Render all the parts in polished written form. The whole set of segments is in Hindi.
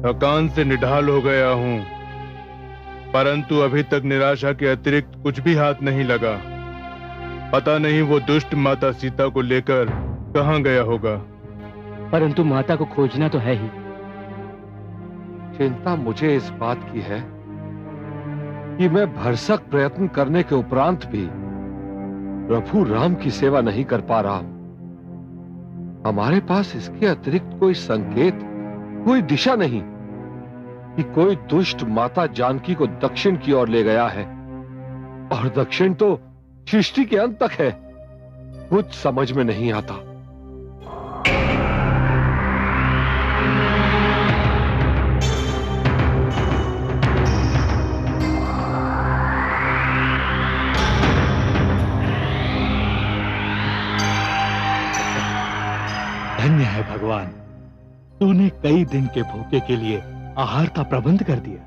थकान से निढाल हो गया हूं, परंतु अभी तक निराशा के अतिरिक्त कुछ भी हाथ नहीं लगा। पता नहीं वो दुष्ट माता सीता को लेकर कहां गया होगा। परंतु माता को खोजना तो है ही। चिंता मुझे इस बात की है कि मैं भरसक प्रयत्न करने के उपरांत भी प्रभु राम की सेवा नहीं कर पा रहा हूं। हमारे पास इसके अतिरिक्त कोई संकेत, कोई दिशा नहीं कि कोई दुष्ट माता जानकी को दक्षिण की ओर ले गया है, और दक्षिण तो सृष्टि के अंत तक है। कुछ समझ में नहीं आता। धन्य है भगवान, तूने कई दिन के भूखे के लिए आहार का प्रबंध कर दिया।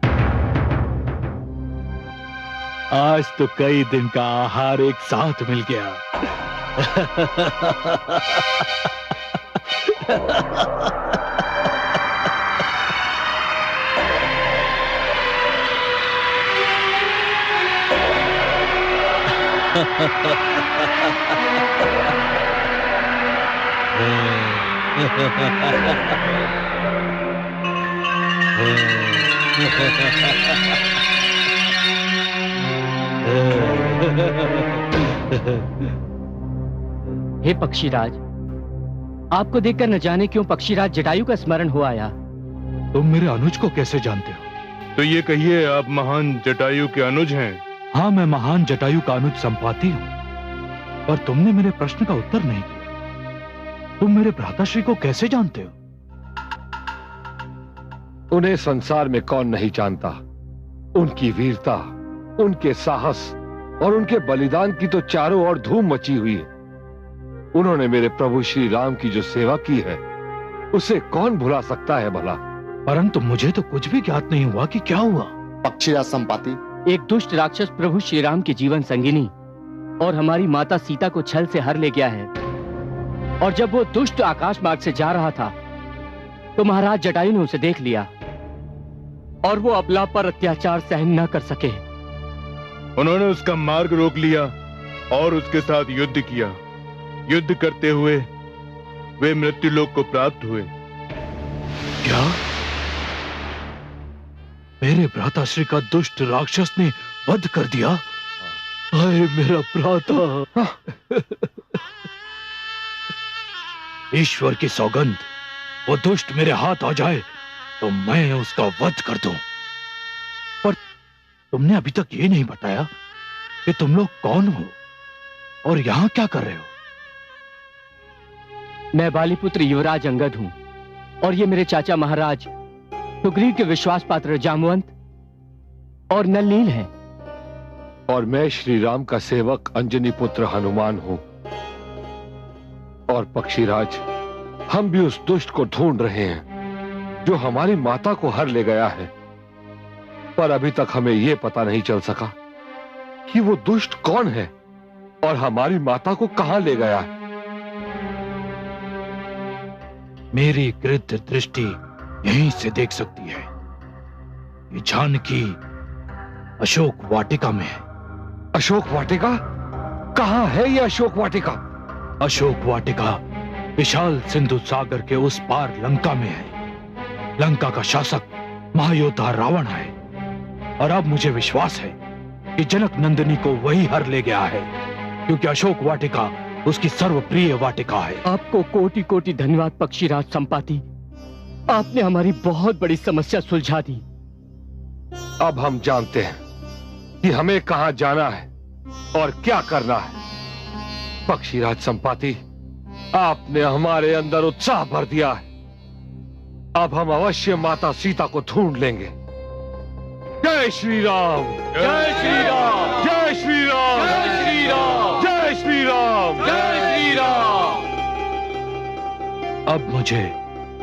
आज तो कई दिन का आहार एक साथ मिल गया। हे पक्षीराज, आपको देखकर न जाने क्यों पक्षीराज जटायु का स्मरण हो आया। तुम मेरे अनुज को कैसे जानते हो? तो ये कहिए, आप महान जटायु के अनुज हैं? हाँ, मैं महान जटायु का अनुज संपाति हूँ, पर तुमने मेरे प्रश्न का उत्तर नहीं दिया। तुम मेरे भ्राताश्री को कैसे जानते हो? उन्हें संसार में कौन नहीं जानता। उनकी वीरता, उनके साहस और उनके बलिदान की तो चारों ओर धूम मची हुई है। उन्होंने मेरे प्रभु श्री राम की जो सेवा की है, उसे कौन भुला सकता है भला। परंतु मुझे तो कुछ भी ज्ञात नहीं हुआ कि क्या हुआ। पक्षीराज संपाति, एक दुष्ट राक्षस प्रभु श्री राम की जीवन संगिनी और हमारी माता सीता को छल से हर ले गया है, और जब वो दुष्ट आकाश मार्ग से जा रहा था तो महाराज जटायु ने उसे देख लिया और वो अबला पर अत्याचार सहन न कर सके। उन्होंने उसका मार्ग रोक लिया और उसके साथ युद्ध किया। युद्ध करते हुए वे मृत्युलोक को प्राप्त हुए। क्या मेरे भ्राताश्री का दुष्ट राक्षस ने वध कर दिया? हाय मेरा भ्राता! ईश्वर की सौगंध, वो दुष्ट मेरे हाथ आ जाए तो मैं उसका वध कर दूं। पर तुमने अभी तक ये नहीं बताया कि तुम लोग कौन हो और यहां क्या कर रहे हो? मैं बालीपुत्र युवराज अंगद हूं, और ये मेरे चाचा महाराज सुग्रीव के विश्वास पात्र जामवंत और नलनील हैं। और मैं श्री राम का सेवक अंजनी पुत्र हनुमान हूं। और पक्षीराज, हम भी उस दुष्ट को ढूंढ रहे हैं जो हमारी माता को हर ले गया है, पर अभी तक हमें यह पता नहीं चल सका कि वो दुष्ट कौन है और हमारी माता को कहां ले गया है। मेरी गृध्र दृष्टि यहीं से देख सकती है। ये जानकी अशोक वाटिका में है। अशोक वाटिका? कहां है ये अशोक वाटिका? अशोक वाटिका विशाल सिंधु सागर के उस पार लंका में है। लंका का शासक महायोद्धा रावण है, और अब मुझे विश्वास है कि जनक नंदिनी को वही हर ले गया है, क्योंकि अशोक वाटिका उसकी सर्वप्रिय वाटिका है। आपको कोटि कोटि धन्यवाद पक्षीराज संपाति, आपने हमारी बहुत बड़ी समस्या सुलझा दी। अब हम जानते हैं कि हमें कहां जाना है और क्या करना है। पक्षीराज संपाति, आपने हमारे अंदर उत्साह भर दिया है। अब हम अवश्य माता सीता को ढूंढ लेंगे। जय श्री राम! जय श्री राम! जय श्री राम! जय श्री राम! जय श्री राम! जय श्री राम! अब मुझे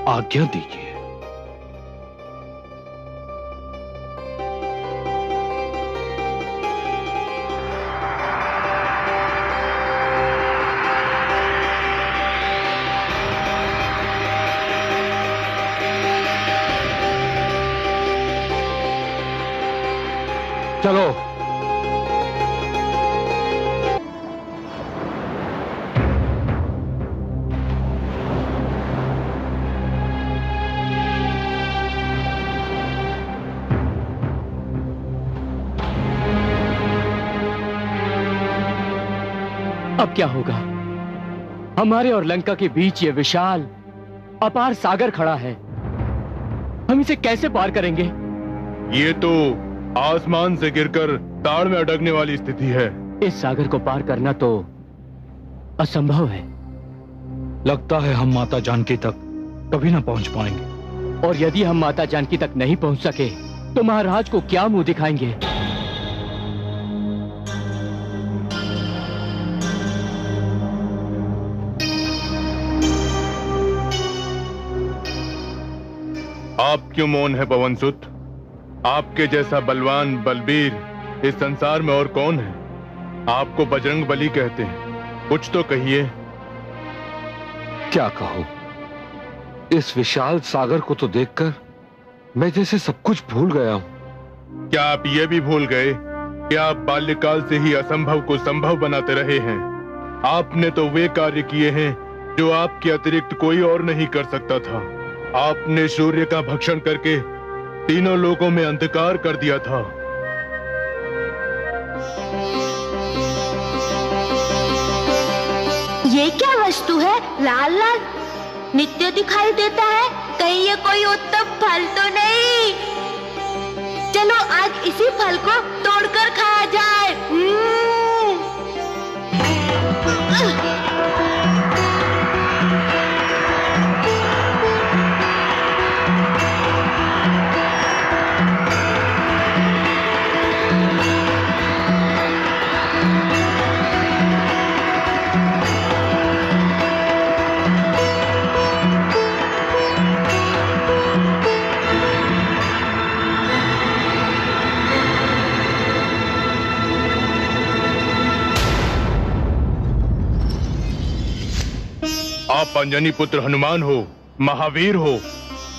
आज्ञा दीजिए। चलो। अब क्या होगा? हमारे और लंका के बीच ये विशाल अपार सागर खड़ा है। हम इसे कैसे पार करेंगे? ये तो आसमान से गिरकर ताड़ में अटकने वाली स्थिति है। इस सागर को पार करना तो असंभव है। लगता है हम माता जानकी तक कभी ना पहुंच पाएंगे। और यदि हम माता जानकी तक नहीं पहुंच सके तो महाराज को क्या मुंह दिखाएंगे? आप क्यों मौन है पवनसुत? आपके जैसा बलवान बलबीर इस संसार में और कौन है? आपको बजरंग बली कहते हैं, कुछ तो कहिए। क्या कहूं? इस विशाल सागर को तो देखकर मैं जैसे सब कुछ भूल गया हूं। क्या आप ये भी भूल गए कि आप बाल्यकाल से ही असंभव को संभव बनाते रहे हैं? आपने तो वे कार्य किए हैं जो आपके अतिरिक्त कोई और नहीं कर सकता था। आपने सूर्य का भक्षण करके तीनों लोगों में अंधकार कर दिया था। ये क्या वस्तु है? लाल लाल नित्य दिखाई देता है। कहीं ये कोई उत्तम फल तो नहीं? चलो आज इसी फल को तोड़कर खाया जाए। आप अंजनी पुत्र हनुमान हो, महावीर हो।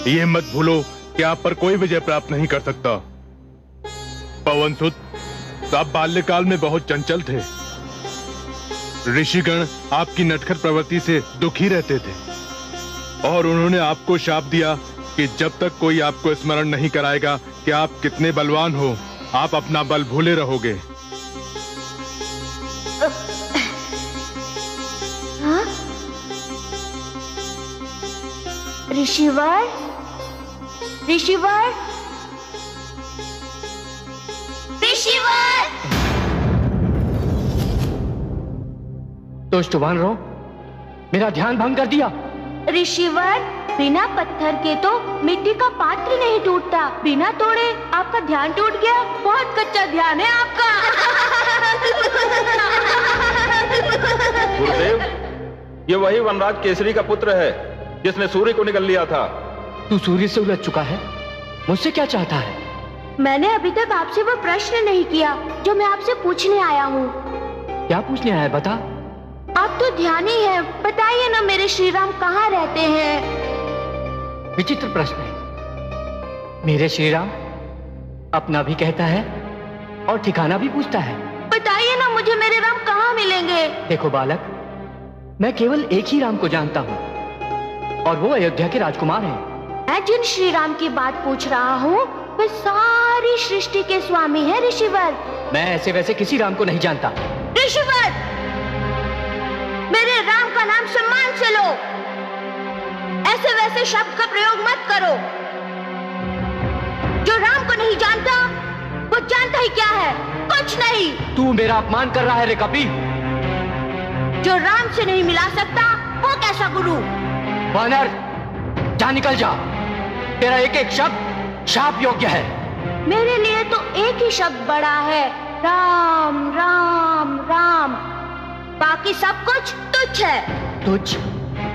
ये मत भूलो कि आप पर कोई विजय प्राप्त नहीं कर सकता। पवनसुत, आप बाल्यकाल में बहुत चंचल थे। ऋषिगण आपकी नटखट प्रवृत्ति से दुखी रहते थे और उन्होंने आपको शाप दिया कि जब तक कोई आपको स्मरण नहीं कराएगा कि आप कितने बलवान हो, आप अपना बल भूले रहोगे। हाँ? ऋषिवर, ऋषिवर, ऋषिवर! दुष्ट वानरों, मेरा ध्यान भंग कर दिया। ऋषिवर, बिना पत्थर के तो मिट्टी का पात्र नहीं टूटता। बिना तोड़े आपका ध्यान टूट गया। बहुत कच्चा ध्यान है आपका। गुरुदेव, ये वही वनराज केसरी का पुत्र है जिसने सूर्य को निगल लिया था। तू सूर्य से उलझ चुका है। मुझसे क्या चाहता है? मैंने अभी तक आपसे वो प्रश्न नहीं किया जो मैं आपसे पूछने आया हूँ। क्या पूछने आया है? बता। आप तो ध्यानी हैं, बताइए ना मेरे श्री राम कहाँ रहते हैं? विचित्र प्रश्न है। मेरे श्री राम अपना भी कहता है और ठिकाना भी पूछता है। बताइए ना मुझे मेरे राम कहाँ मिलेंगे? देखो बालक, मैं केवल एक ही राम को जानता हूँ और वो अयोध्या के राजकुमार हैं। मैं जिन श्री राम की बात पूछ रहा हूँ वे सारी सृष्टि के स्वामी हैं ऋषिवर। मैं ऐसे वैसे किसी राम को नहीं जानता। ऋषिवर, मेरे राम का नाम सम्मान से लो। ऐसे वैसे शब्द का प्रयोग मत करो। जो राम को नहीं जानता वो जानता ही क्या है? कुछ नहीं। तू मेरा अपमान कर रहा है रे कपी। जो राम से नहीं मिला सकता वो कैसा गुरु? वानर, जा निकल जा। तेरा एक एक शब्द शाप योग्य है। मेरे लिए तो एक ही शब्द बड़ा है, राम राम राम। बाकी सब कुछ तुच्छ है। तुच्छ?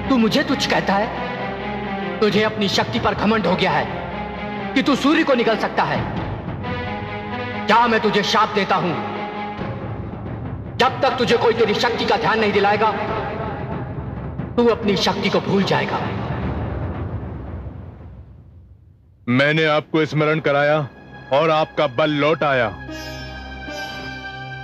तू मुझे तुच्छ कहता है? तुझे अपनी शक्ति पर घमंड हो गया है कि तू सूर्य को निगल सकता है। क्या मैं तुझे शाप देता हूं, जब तक तुझे कोई तेरी शक्ति का ध्यान नहीं दिलाएगा तू अपनी शक्ति को भूल जाएगा। मैंने आपको स्मरण कराया और आपका बल लौट आया।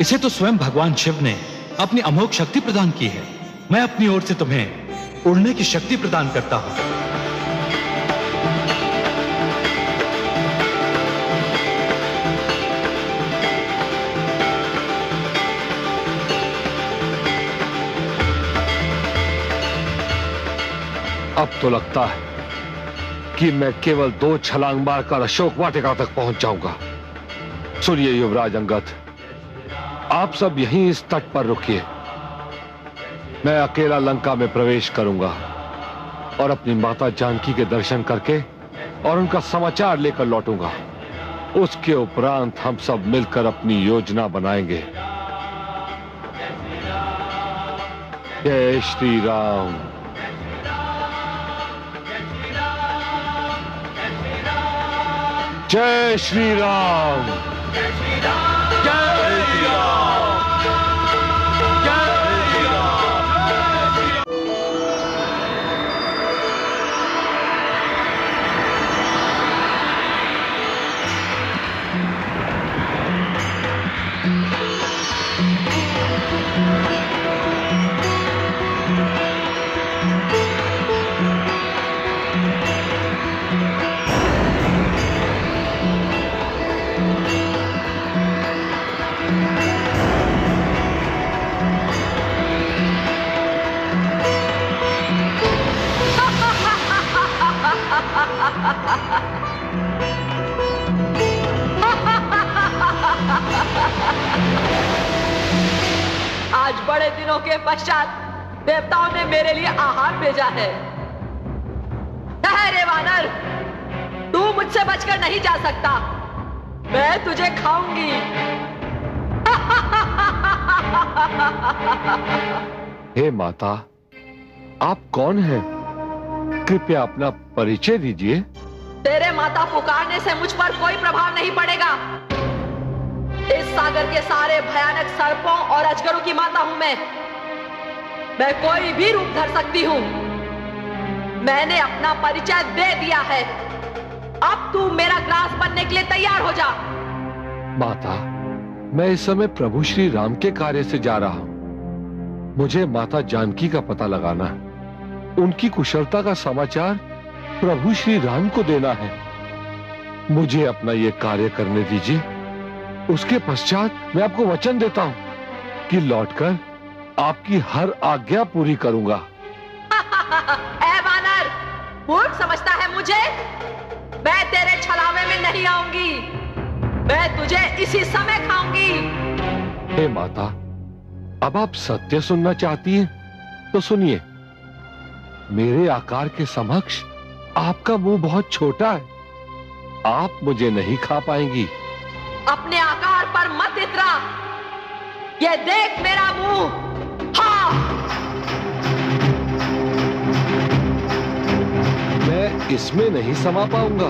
इसे तो स्वयं भगवान शिव ने अपनी अमोघ शक्ति प्रदान की है। मैं अपनी ओर से तुम्हें उड़ने की शक्ति प्रदान करता हूं। अब तो लगता है कि मैं केवल 2 छलांग मारकर अशोक वाटिका तक पहुंच जाऊंगा। सुनिए युवराज अंगद, आप सब यहीं इस तट पर रुकिए। मैं अकेला लंका में प्रवेश करूंगा और अपनी माता जानकी के दर्शन करके और उनका समाचार लेकर लौटूंगा। उसके उपरांत हम सब मिलकर अपनी योजना बनाएंगे। जय श्री राम। जय श्री राम। जय श्री राम। जय श्री राम। जय श्री राम। आज बड़े दिनों के पश्चात देवताओं ने मेरे लिए आहार भेजा है। ठहरे वानर, तू मुझसे बचकर नहीं जा सकता। मैं तुझे खाऊंगी। हे माता, आप कौन हैं? कृपया अपना परिचय दीजिए। तेरे माता पुकारने से मुझ पर कोई प्रभाव नहीं पड़ेगा। इस सागर के सारे भयानक सर्पों और अजगरों की माता हूं मैं कोई भी रूप धर सकती हूं। मैंने अपना परिचय दे दिया है। अब तू मेरा ग्रास बनने के लिए तैयार हो जा। माता, मैं इस समय प्रभु श्री राम के कार्य से जा रहा हूं। मुझे माता जानकी का पता लगाना है। उनकी कुशलता का समाचार प्रभु श्री राम को देना है। मुझे अपना यह कार्य करने दीजिए। उसके पश्चात मैं आपको वचन देता हूं कि लौटकर आपकी हर आज्ञा पूरी करूंगा। ऐ वानर, मूर्ख समझता है मुझे? मैं तेरे छलावे में नहीं आऊंगी। मैं तुझे इसी समय खाऊंगी। हे माता, अब आप सत्य सुनना चाहती हैं तो सुनिए। मेरे आकार के समक्ष आपका मुंह बहुत छोटा है। आप मुझे नहीं खा पाएंगी। अपने आकार पर मत इतरा। ये देख मेरा मुंह। हाँ, मैं इसमें नहीं समा पाऊंगा।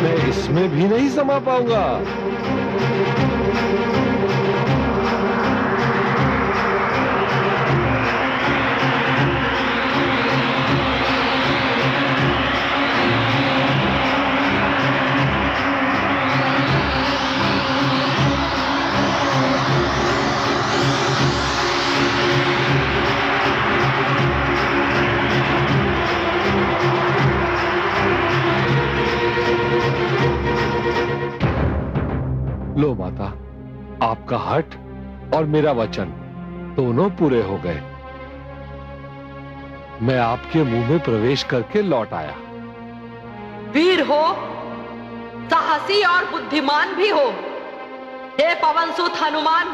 मैं इसमें भी नहीं समा पाऊंगा। लो माता, आपका हठ और मेरा वचन दोनों पूरे हो गए। मैं आपके मुंह में प्रवेश करके लौट आया। वीर हो, साहसी और बुद्धिमान भी हो। हे पवनसुत हनुमान,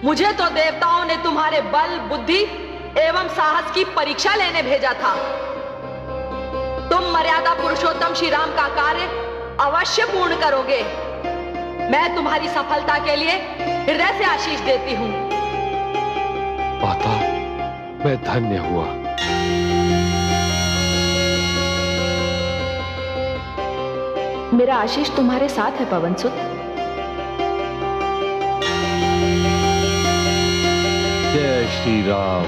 मुझे तो देवताओं ने तुम्हारे बल, बुद्धि एवं साहस की परीक्षा लेने भेजा था। तुम मर्यादा पुरुषोत्तम श्री राम का कार्य अवश्य पूर्ण करोगे। मैं तुम्हारी सफलता के लिए हृदय से आशीष देती हूं। माता, मैं धन्य हुआ। मेरा आशीष तुम्हारे साथ है पवनसुत। जय श्री राम।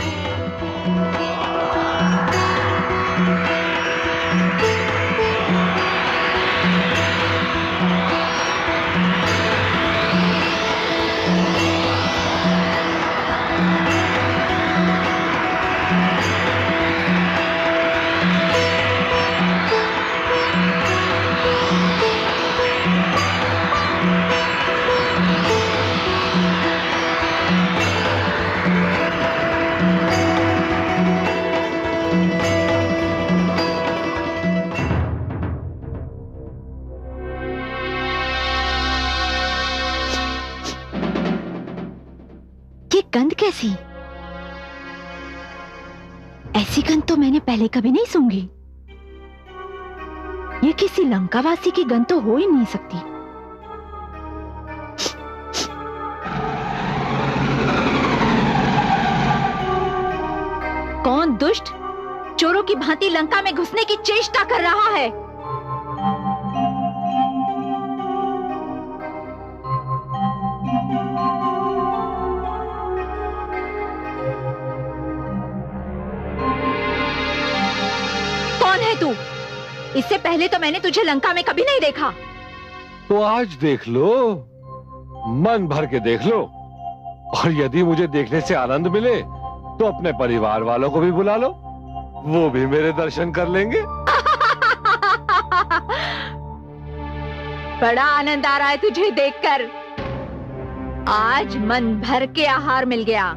गंध कैसी? ऐसी गंध तो मैंने पहले कभी नहीं सूंघी। ये किसी लंकावासी की गंध तो हो ही नहीं सकती। कौन दुष्ट चोरों की भांति लंका में घुसने की चेष्टा कर रहा है? कौन है तू? इससे पहले तो मैंने तुझे लंका में कभी नहीं देखा। तो आज देख लो, मन भर के देख लो, और यदि मुझे देखने से आनंद मिले तो अपने परिवार वालों को भी बुला लो, वो भी मेरे दर्शन कर लेंगे। बड़ा आनंद आ रहा है तुझे देखकर। आज मन भर के आहार मिल गया।